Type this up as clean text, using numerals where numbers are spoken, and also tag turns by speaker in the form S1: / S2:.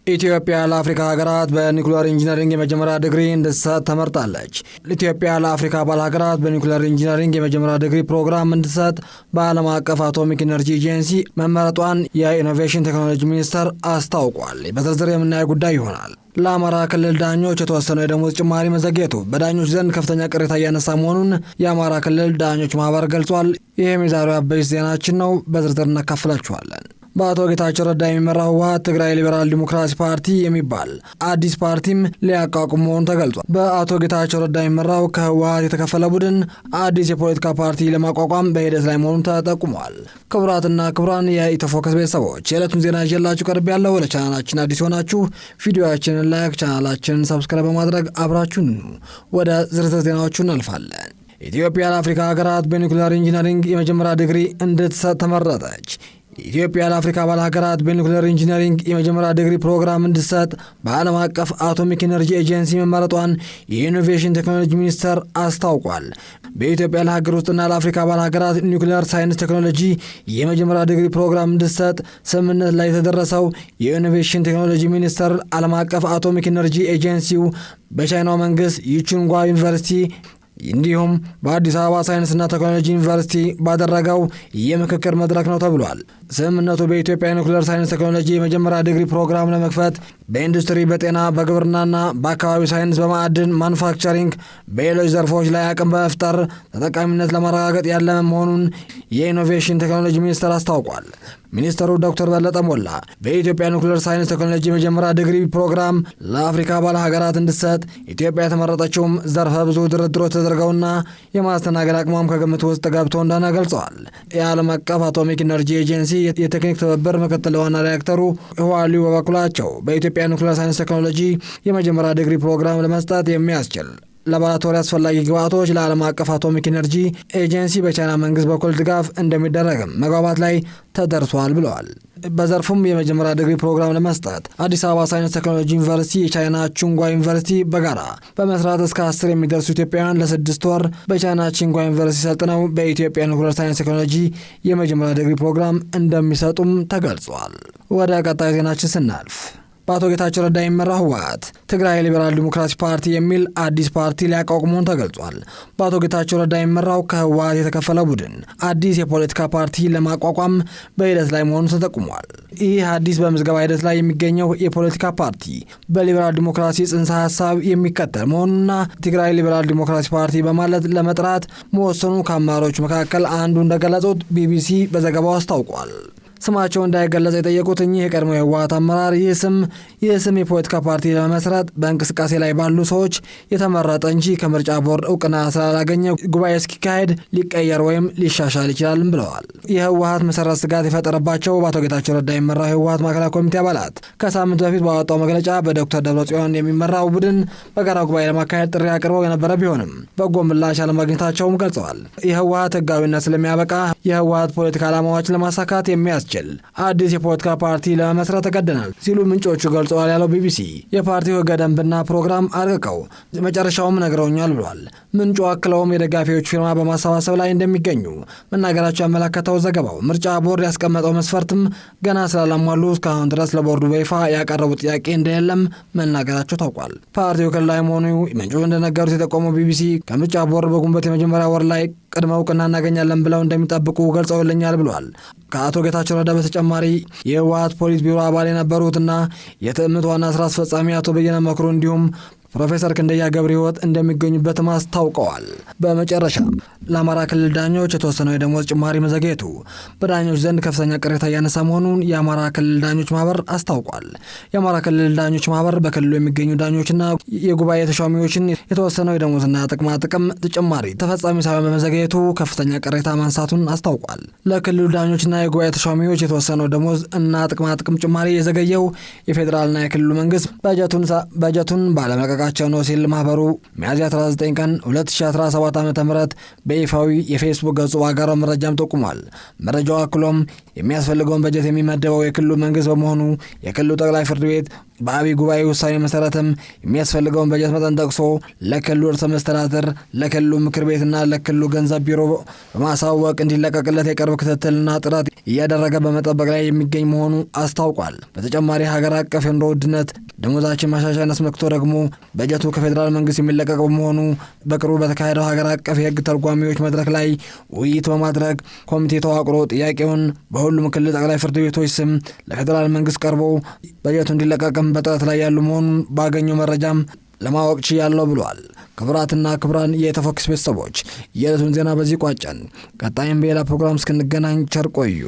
S1: ኢትዮጵያ ለአፍሪካ ሀገራት በኒውክሌር ኢንጂነሪንግ የመጀመሪያ ዲግሪ እንድትሰጥ ተመርጣለች። ኢትዮጵያ ለአፍሪካ አባል ሀገራት በኒውክሌር ኢንጂነሪንግ የመጀመሪያ ዲግሪ ፕሮግራም እንድትሰጥ በዓለም አቀፍ አቶሚክ ኢነርጂ ኤጀንሲ መመረጧን የኢኖቬሽን ቴክኖሎጂ ሚኒስቴር አስታውቋል። በዝርዝር የምናየው ጉዳይ ይሆናል። ለአማራ ክልል ዳኞች የተወሰነው የደሞዝ ጭማሪ መዘግየቱ በዳኞች ዘንድ ከፍተኛ ቅሬታ እያነሳ መሆኑን የአማራ ክልል ዳኞች ማህበር ገልጿል። ይህም የዛሬው አበይት ዜናችን ነው። በዝርዝር እናካፍላችኋለን። በአቶ ጌታቸው ረዳ የሚመራው ህወሓት ትግራይ ሊበራል ዲሞክራሲ ፓርቲ የሚባል አዲስ ፓርቲም ሊያቋቁም መሆኑ ተገልጿል። በአቶ ጌታቸው ረዳ የሚመራው ከህወሓት የተከፈለ ቡድን አዲስ የፖለቲካ ፓርቲ ለማቋቋም በሂደት ላይ መሆኑ ተጠቁሟል። ክቡራትና ክቡራን የኢትዮፎከስ ቤተሰቦች የዕለቱን ዜና ይዤላችሁ ቀርብ ያለው። ለቻናላችን አዲስ ሆናችሁ ቪዲዮአችንን ላይክ፣ ቻናላችንን ሰብስክራይብ በማድረግ አብራችሁን ወደ ዝርዝር ዜናዎቹ እናልፋለን። ኢትዮጵያ ለአፍሪካ ሀገራት በኒውክሌር ኢንጂነሪንግ የመጀመሪያ ዲግሪ እንድትሰጥ ተመረጠች። ኢትዮጵያ ለአፍሪካ አባል ሀገራት በኒውክሌር ኢንጂነሪንግ የመጀመሪያ ዲግሪ ፕሮግራም እንድትሰጥ በዓለም አቀፍ አቶሚክ ኢነርጂ ኤጀንሲ መመረጧን የኢኖቬሽን ቴክኖሎጂ ሚኒስቴር አስታውቋል። በኢትዮጵያ ለሀገር ውስጥና ለአፍሪካ አባል ሀገራት ኒውክሌር ሳይንስ ቴክኖሎጂ የመጀመሪያ ዲግሪ ፕሮግራም እንድትሰጥ ስምምነት ላይ የተደረሰው የኢኖቬሽን ቴክኖሎጂ ሚኒስቴር ዓለም አቀፍ አቶሚክ ኢነርጂ ኤጀንሲው በቻይናው መንግስት ዩቹንጓ ዩኒቨርሲቲ እንዲሁም በአዲስ አበባ ሳይንስና ቴክኖሎጂ ዩኒቨርሲቲ ባደረገው የምክክር መድረክ ነው ተብሏል። ስምምነቱ በኢትዮጵያ ኒውክሌር ሳይንስ ቴክኖሎጂ የመጀመሪያ ዲግሪ ፕሮግራም ለመክፈት በኢንዱስትሪ፣ በጤና፣ በግብርናና በአካባቢ ሳይንስ፣ በማዕድን ማኑፋክቸሪንግ፣ በሌሎች ዘርፎች ላይ አቅም በመፍጠር ተጠቃሚነት ለማረጋገጥ ያለመ መሆኑን የኢኖቬሽን ቴክኖሎጂ ሚኒስቴር አስታውቋል። ሚኒስትሩ ዶክተር በለጠ ሞላ በኢትዮጵያ ኒውክሌር ሳይንስ ቴክኖሎጂ የመጀመሪያ ዲግሪ ፕሮግራም ለአፍሪካ አባል ሀገራት እንድትሰጥ ኢትዮጵያ የተመረጠችውም ዘርፈ ብዙ ድርድሮች ተደርገውና የማስተናገድ አቅሟም ከግምት ውስጥ ገብቶ እንደሆነ ገልጸዋል። የዓለም አቀፍ አቶሚክ ኢነርጂ ኤጀንሲ የቴክኒክ ትብብር ምክትል ዋና ዳይሬክተሩ ህዋሊው በበኩላቸው በኢትዮጵያ ኒውክሌር ሳይንስ ቴክኖሎጂ የመጀመሪያ ዲግሪ ፕሮግራም ለመስጠት የሚያስችል ላቦራቶሪ አስፈላጊ ግብዓቶች ለዓለም አቀፍ አቶሚክ ኢነርጂ ኤጀንሲ በቻይና መንግስት በኩል ድጋፍ እንደሚደረግም መግባባት ላይ ተደርሷል ብለዋል። በዘርፉም የመጀመሪያ ዲግሪ ፕሮግራም ለመስጠት አዲስ አበባ ሳይንስ ቴክኖሎጂ ዩኒቨርሲቲ፣ የቻይና ቹንጓ ዩኒቨርሲቲ በጋራ በመስራት እስከ 10 የሚደርሱ ኢትዮጵያውያን ለ6 ወር በቻይና ቹንጓ ዩኒቨርሲቲ ሰልጥነው በኢትዮጵያ ኒውክሌር ሳይንስ ቴክኖሎጂ የመጀመሪያ ዲግሪ ፕሮግራም እንደሚሰጡም ተገልጿል። ወደ ቀጣይ ዜናችን ስናልፍ በአቶ ጌታቸው ረዳ የሚመራው ህወሓት ትግራይ ሊበራል ዲሞክራሲ ፓርቲ የሚል አዲስ ፓርቲ ሊያቋቁም መሆኑ ተገልጿል። በአቶ ጌታቸው ረዳ የሚመራው ከህወሓት የተከፈለ ቡድን አዲስ የፖለቲካ ፓርቲ ለማቋቋም በሂደት ላይ መሆኑ ተጠቁሟል። ይህ አዲስ በምዝገባ ሂደት ላይ የሚገኘው የፖለቲካ ፓርቲ በሊበራል ዲሞክራሲ ጽንሰ ሀሳብ የሚከተል መሆኑና ትግራይ ሊበራል ዲሞክራሲ ፓርቲ በማለት ለመጥራት መወሰኑ ከአመራሮች መካከል አንዱ እንደገለጹት ቢቢሲ በዘገባው አስታውቋል። ስማቸው እንዳይገለጽ የጠየቁት እኚህ የቀድሞ የህወሓት አመራር ይህ ስም የፖለቲካ ፓርቲ ለመመስረት በእንቅስቃሴ ላይ ባሉ ሰዎች የተመረጠ እንጂ ከምርጫ ቦርድ እውቅና ስላላገኘ ጉባኤ እስኪካሄድ ሊቀየር ወይም ሊሻሻል ይችላልም ብለዋል። የህወሓት መሰረት ስጋት የፈጠረባቸው በአቶ ጌታቸው ረዳ የሚመራው የህወሓት ማዕከላዊ ኮሚቴ አባላት ከሳምንት በፊት ባወጣው መግለጫ በዶክተር ደብረጽዮን የሚመራው ቡድን በጋራ ጉባኤ ለማካሄድ ጥሪ አቅርበው የነበረ ቢሆንም በጎ ምላሽ አለማግኘታቸውም ገልጸዋል። የህወሓት ህጋዊነት ስለሚያበቃ የህወሓት ፖለቲካ ዓላማዎች ለማሳካት የሚያስችል አዲስ የፖለቲካ ፓርቲ ለመመስረት ተገደናል ሲሉ ምንጮቹ ገልጸዋል ያለው ቢቢሲ የፓርቲው ህገ ደንብና ፕሮግራም አርቅቀው መጨረሻውም ነግረውኛል ብሏል። ምንጩ አክለውም የደጋፊዎች ፊርማ በማሰባሰብ ላይ እንደሚገኙ መናገራቸው ያመለከተው ዘገባው ምርጫ ቦርድ ያስቀመጠው መስፈርትም ገና ስላላሟሉ እስካሁን ድረስ ለቦርዱ በይፋ ያቀረቡ ጥያቄ እንደሌለም መናገራቸው ታውቋል። ፓርቲው ክልላዊ መሆኑ ምንጩ እንደነገሩት የጠቆመው ቢቢሲ ከምርጫ ቦርድ በግንቦት የመጀመሪያ ወር ላይ ቅድመ እውቅና እናገኛለን ብለው እንደሚጠብቁ ገልጸውልኛል ብሏል። ከአቶ ጌታቸው ረዳ በተጨማሪ የህወሓት ፖሊት ቢሮ አባል የነበሩትና የትዕምት ዋና ስራ አስፈጻሚ አቶ በየነ መክሩ እንዲሁም ፕሮፌሰር ክንደያ ገብረ ሕይወት እንደሚገኙበትም አስታውቀዋል። በመጨረሻ ለአማራ ክልል ዳኞች የተወሰነው የደሞዝ ጭማሪ መዘግየቱ በዳኞች ዘንድ ከፍተኛ ቅሬታ እያነሳ መሆኑን የአማራ ክልል ዳኞች ማህበር አስታውቋል። የአማራ ክልል ዳኞች ማህበር በክልሉ የሚገኙ ዳኞችና የጉባኤ ተሿሚዎችን የተወሰነው የደሞዝና ጥቅማ ጥቅም ጭማሪ ተፈጻሚ ሳይሆን በመዘግየቱ ከፍተኛ ቅሬታ ማንሳቱን አስታውቋል። ለክልሉ ዳኞችና የጉባኤ ተሿሚዎች የተወሰነው ደሞዝ እና ጥቅማ ጥቅም ጭማሪ የዘገየው የፌዴራልና የክልሉ መንግስት በጀቱን ባለመቀቃ መጠናቀቃቸው ነው ሲል ማህበሩ ሚያዝያ 19 ቀን 2017 ዓ.ም በይፋዊ የፌስቡክ ገጹ ባጋራው መረጃም ጠቁሟል። መረጃው አክሎም የሚያስፈልገውን በጀት የሚመደበው የክልሉ መንግስት በመሆኑ የክልሉ ጠቅላይ ፍርድ ቤት በአብይ ጉባኤ ውሳኔ መሰረትም የሚያስፈልገውን በጀት መጠን ጠቅሶ ለክልሉ ርዕሰ መስተዳድር፣ ለክልሉ ምክር ቤትና ለክልሉ ገንዘብ ቢሮ በማሳወቅ እንዲለቀቅለት የቅርብ ክትትልና ጥረት እያደረገ በመጠበቅ ላይ የሚገኝ መሆኑ አስታውቋል። በተጨማሪ ሀገር አቀፍ የኑሮ ውድነት ደሞዛችን ማሻሻያን አስመልክቶ ደግሞ በጀቱ ከፌዴራል መንግስት የሚለቀቅ በመሆኑ በቅርቡ በተካሄደው ሀገር አቀፍ የህግ ተርጓሚዎች መድረክ ላይ ውይይት በማድረግ ኮሚቴ ተዋቅሮ ጥያቄውን በሁሉም ክልል ጠቅላይ ፍርድ ቤቶች ስም ለፌዴራል መንግስት ቀርቦ በጀቱ እንዲለቀቅም በጥረት ላይ ያሉ መሆኑን ባገኘው መረጃም ለማወቅ ችያለሁ ብሏል። ክቡራትና ክቡራን የተፎክስ ቤተሰቦች የዕለቱን ዜና በዚህ ቋጨን። ቀጣይም በሌላ ፕሮግራም እስክንገናኝ ቸር ቆዩ።